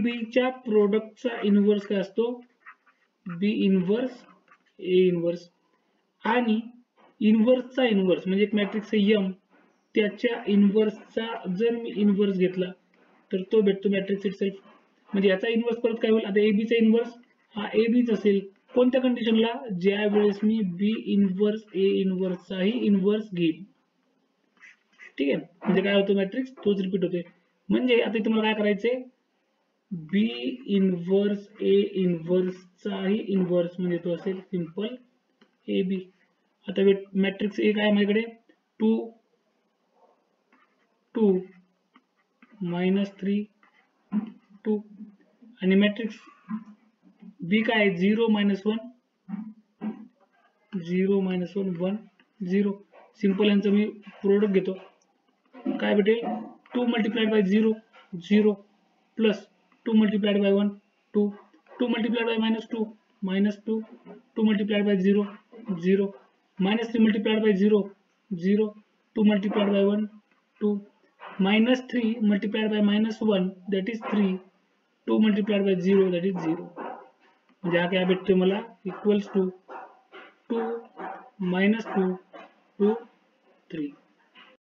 बी च्या प्रोडक्टचा इनव्हर्स काय असतो? बी इनव्हर्स ए इनव्हर्स. आणि इनव्हर्सचा इनव्हर्स म्हणजे एक मॅट्रिक्स एम, त्याच्या इनव्हर्सचा जर मी इनव्हर्स घेतला तर तो भेटतो मॅट्रिक्स इटसेल्फ. म्हणजे याचा इनव्हर्स परत काय होईल? आता ए बी चा इनव्हर्स हा ए बीच असेल. कोणत्या कंडिशनला? ज्या वेळेस मी बी इनव्हर्स ए इनव्हर्सचाही इनव्हर्स घेईल. ठीक आहे, म्हणजे काय होतं मॅट्रिक्स तोच रिपीट होते. म्हणजे आता तुम्हाला काय करायचंय? बी इनव्हर्स ए इनव्हर्सचाही इनव्हर्स म्हणजे तो असेल सिंपल ए बी. आता मॅट्रिक्स ए काय माझ्याकडे? 2 2 -3 2 आणि मॅट्रिक्स बी काय? 0 -1 0 -1 1 0. सिंपल यांचं मी प्रोडक्ट घेतो. काय भेटेल? 2 multiplied by 0 0 plus 2 multiplied by 1 2 2 multiplied by -2 -2 2 multiplied by 0 0 -3 multiplied by 0 0 2 multiplied by 1 2 -3 multiplied by -1 that is 3 2 multiplied by 0 that is 0. म्हणजे हा काय भेटतो मला? Equals to 2 -2 2 3.